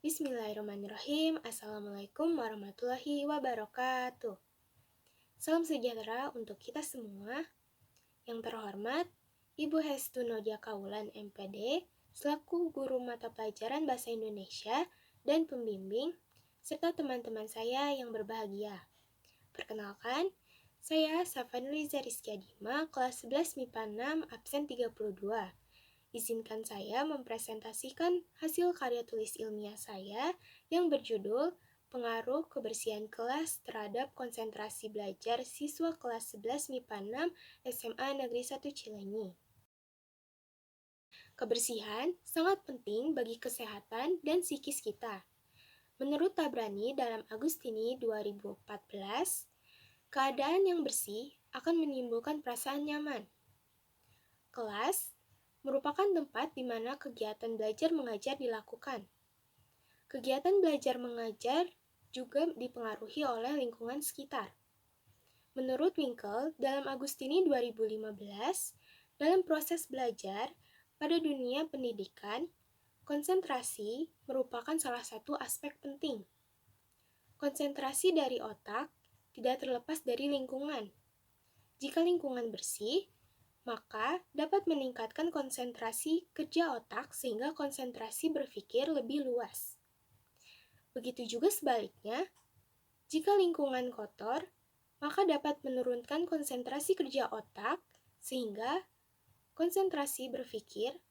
Bismillahirrahmanirrahim. Assalamualaikum warahmatullahi wabarakatuh. Salam sejahtera untuk kita semua. Yang terhormat, Ibu Hestu Nodia Kaulan MPD, selaku guru mata pelajaran Bahasa Indonesia dan pembimbing, serta teman-teman saya yang berbahagia. Perkenalkan, saya Safaniliza Rizky Adima, kelas 11 MIPA 6, absen 32. Izinkan saya mempresentasikan hasil karya tulis ilmiah saya yang berjudul Pengaruh Kebersihan Kelas Terhadap Konsentrasi Belajar Siswa Kelas 11 MIPA 6 SMA Negeri 1 Cilenyi. Kebersihan sangat penting bagi kesehatan dan psikis kita. Menurut Tabrani dalam Agustini 2014, keadaan yang bersih akan menimbulkan perasaan nyaman. Kelas merupakan tempat di mana kegiatan belajar mengajar dilakukan. Kegiatan belajar mengajar juga dipengaruhi oleh lingkungan sekitar. Menurut Winkel, dalam Agustini 2015, dalam proses belajar pada dunia pendidikan, konsentrasi merupakan salah satu aspek penting. Konsentrasi dari otak tidak terlepas dari lingkungan. Jika lingkungan bersih, maka dapat meningkatkan konsentrasi kerja otak sehingga konsentrasi berpikir lebih luas. Begitu juga sebaliknya, jika lingkungan kotor, maka dapat menurunkan konsentrasi kerja otak sehingga konsentrasi berpikir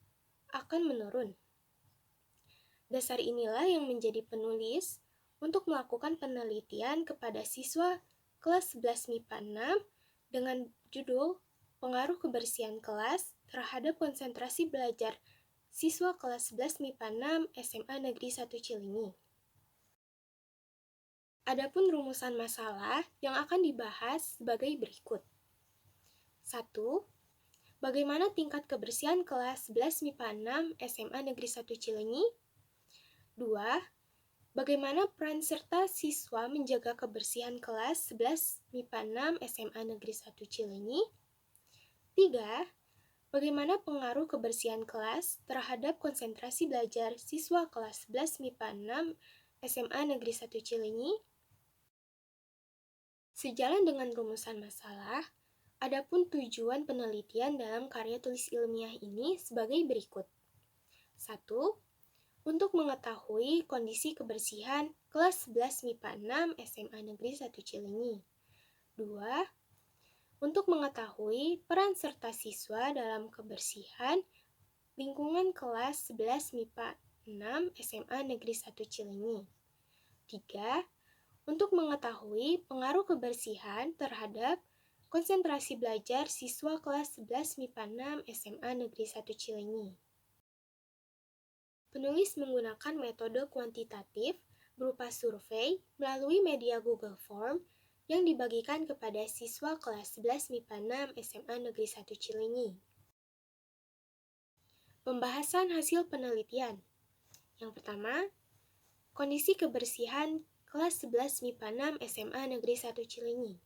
akan menurun. Dasar inilah yang menjadi penulis untuk melakukan penelitian kepada siswa kelas 11 MIPA 6 dengan judul Pengaruh Kebersihan Kelas Terhadap Konsentrasi Belajar Siswa Kelas 11 MIPA 6 SMA Negeri 1 Cilenyi. Adapun rumusan masalah yang akan dibahas sebagai berikut. 1. Bagaimana tingkat kebersihan kelas 11 MIPA 6 SMA Negeri 1 Cilenyi? 2. Bagaimana peran serta siswa menjaga kebersihan kelas 11 MIPA 6 SMA Negeri 1 Cilenyi? 3. Bagaimana pengaruh kebersihan kelas terhadap konsentrasi belajar siswa kelas 11 MIPA 6 SMA Negeri 1 Cilenyi? Sejalan dengan rumusan masalah, adapun tujuan penelitian dalam karya tulis ilmiah ini sebagai berikut. 1. Untuk mengetahui kondisi kebersihan kelas 11 MIPA 6 SMA Negeri 1 Cilenyi. 2. Untuk mengetahui peran serta siswa dalam kebersihan lingkungan kelas 11 MIPA 6 SMA Negeri 1 Cilenyi. 3. Untuk mengetahui pengaruh kebersihan terhadap konsentrasi belajar siswa kelas 11 MIPA 6 SMA Negeri 1 Cilenyi. Penulis menggunakan metode kuantitatif berupa survei melalui media Google Form yang dibagikan kepada siswa kelas 11 MIPA 6 SMA Negeri 1 Cilenyi. Pembahasan hasil penelitian. Yang pertama, kondisi kebersihan kelas 11 MIPA 6 SMA Negeri 1 Cilenyi.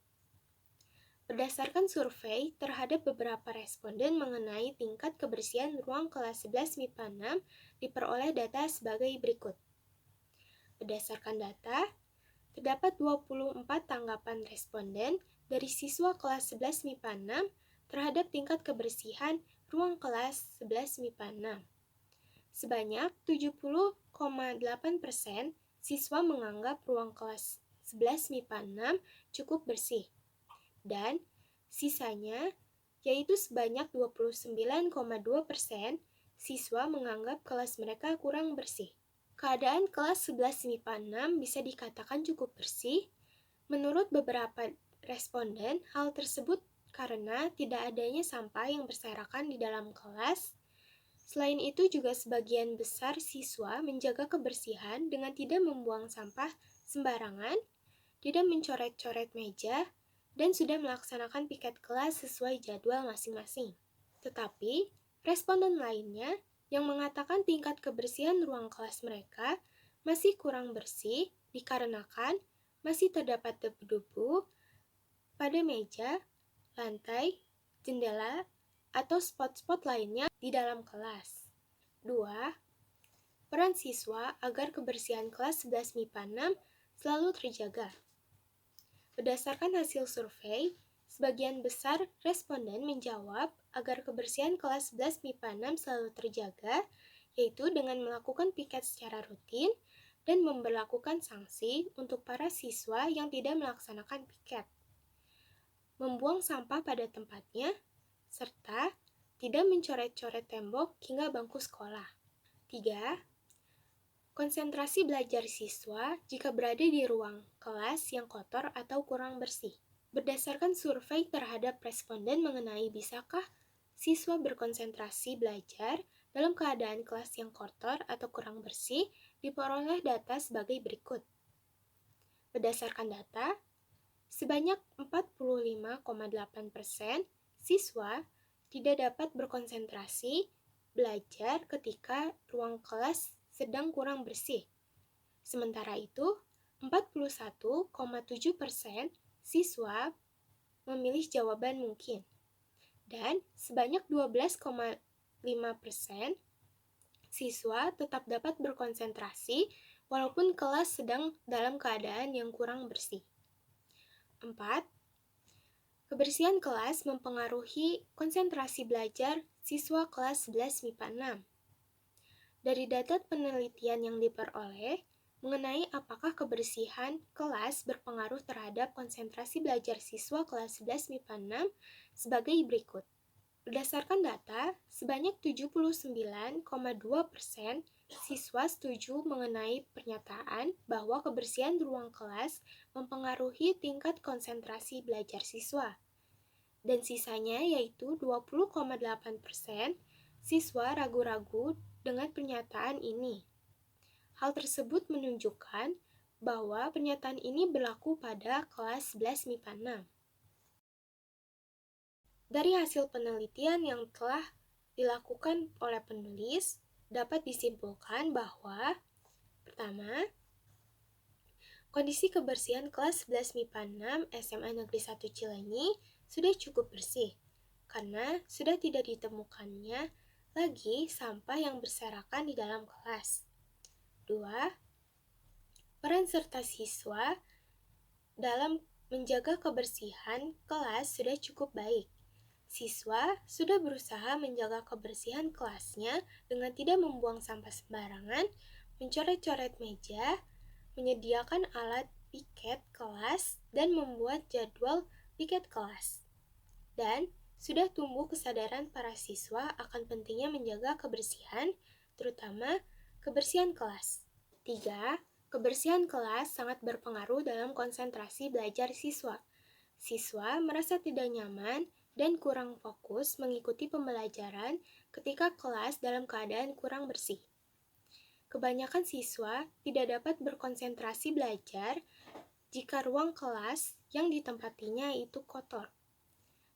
Berdasarkan survei terhadap beberapa responden mengenai tingkat kebersihan ruang kelas 11 MIPA 6, diperoleh data sebagai berikut. Berdasarkan data, terdapat 24 tanggapan responden dari siswa kelas 11 MIPA 6 terhadap tingkat kebersihan ruang kelas 11 MIPA 6. Sebanyak 70,8% siswa menganggap ruang kelas 11 MIPA 6 cukup bersih. Dan sisanya, yaitu sebanyak 29,2% siswa menganggap kelas mereka kurang bersih. Keadaan kelas 11 MIPA 6 bisa dikatakan cukup bersih. Menurut beberapa responden, hal tersebut karena tidak adanya sampah yang berserakan di dalam kelas. Selain itu juga sebagian besar siswa menjaga kebersihan dengan tidak membuang sampah sembarangan, tidak mencoret-coret meja, dan sudah melaksanakan piket kelas sesuai jadwal masing-masing. Tetapi, responden lainnya yang mengatakan tingkat kebersihan ruang kelas mereka masih kurang bersih dikarenakan masih terdapat debu-debu pada meja, lantai, jendela, atau spot-spot lainnya di dalam kelas. 2. peran siswa agar kebersihan kelas 11 MIPA 6 selalu terjaga. Berdasarkan hasil survei, sebagian besar responden menjawab agar kebersihan kelas 11 MIPA 6 selalu terjaga, yaitu dengan melakukan piket secara rutin dan memberlakukan sanksi untuk para siswa yang tidak melaksanakan piket, membuang sampah pada tempatnya, serta tidak mencoret-coret tembok hingga bangku sekolah. 3. Konsentrasi belajar siswa jika berada di ruang kelas yang kotor atau kurang bersih. Berdasarkan survei terhadap responden mengenai bisakah siswa berkonsentrasi belajar dalam keadaan kelas yang kotor atau kurang bersih, diperoleh data sebagai berikut. Berdasarkan data, sebanyak 45,8% siswa tidak dapat berkonsentrasi belajar ketika ruang kelas sedang kurang bersih. Sementara itu, 41,7% siswa memilih jawaban mungkin. Dan sebanyak 12,5% siswa tetap dapat berkonsentrasi walaupun kelas sedang dalam keadaan yang kurang bersih. 4. Kebersihan kelas mempengaruhi konsentrasi belajar siswa kelas 11 MIPA 6. Dari data penelitian yang diperoleh, mengenai apakah kebersihan kelas berpengaruh terhadap konsentrasi belajar siswa kelas 11 MIPA 6 sebagai berikut. Berdasarkan data, sebanyak 79,2% siswa setuju mengenai pernyataan bahwa kebersihan ruang kelas mempengaruhi tingkat konsentrasi belajar siswa. Dan sisanya yaitu 20,8% siswa ragu-ragu dengan pernyataan ini. Hal tersebut menunjukkan bahwa pernyataan ini berlaku pada kelas 11 MIPA 6. Dari hasil penelitian yang telah dilakukan oleh penulis, dapat disimpulkan bahwa pertama, kondisi kebersihan kelas 11 MIPA 6 SMA Negeri 1 Cilenyi sudah cukup bersih, karena sudah tidak ditemukannya lagi sampah yang berserakan di dalam kelas. 2. Peran serta siswa dalam menjaga kebersihan kelas sudah cukup baik. Siswa sudah berusaha menjaga kebersihan kelasnya dengan tidak membuang sampah sembarangan, mencoret-coret meja, menyediakan alat piket kelas, dan membuat jadwal piket kelas. Dan sudah tumbuh kesadaran para siswa akan pentingnya menjaga kebersihan, terutama kebersihan kelas. 3. Kebersihan kelas sangat berpengaruh dalam konsentrasi belajar siswa. Siswa merasa tidak nyaman dan kurang fokus mengikuti pembelajaran ketika kelas dalam keadaan kurang bersih. Kebanyakan siswa tidak dapat berkonsentrasi belajar jika ruang kelas yang ditempatinya itu kotor.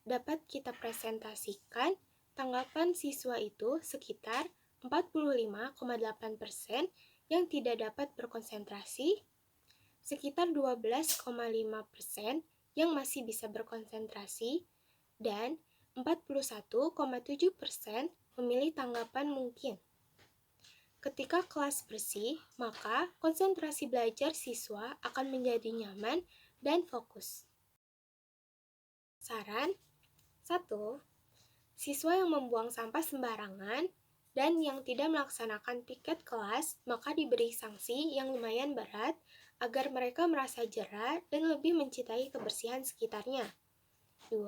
Dapat kita presentasikan tanggapan siswa itu sekitar 45,8% yang tidak dapat berkonsentrasi, sekitar 12,5% yang masih bisa berkonsentrasi, dan 41,7% memilih tanggapan mungkin. Ketika kelas bersih, maka konsentrasi belajar siswa akan menjadi nyaman dan fokus. Saran 1. Siswa yang membuang sampah sembarangan dan yang tidak melaksanakan piket kelas, maka diberi sanksi yang lumayan berat agar mereka merasa jera dan lebih mencintai kebersihan sekitarnya. 2.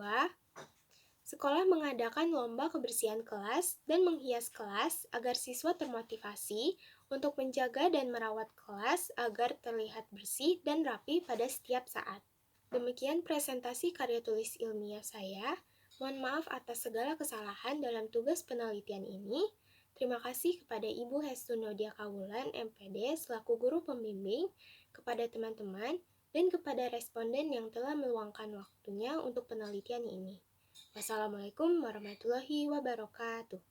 Sekolah mengadakan lomba kebersihan kelas dan menghias kelas agar siswa termotivasi untuk menjaga dan merawat kelas agar terlihat bersih dan rapi pada setiap saat. Demikian presentasi karya tulis ilmiah saya. Mohon maaf atas segala kesalahan dalam tugas penelitian ini. Terima kasih kepada Ibu Hestu Nodia Kawulan, MPD, selaku guru pembimbing, kepada teman-teman, dan kepada responden yang telah meluangkan waktunya untuk penelitian ini. Wassalamualaikum warahmatullahi wabarakatuh.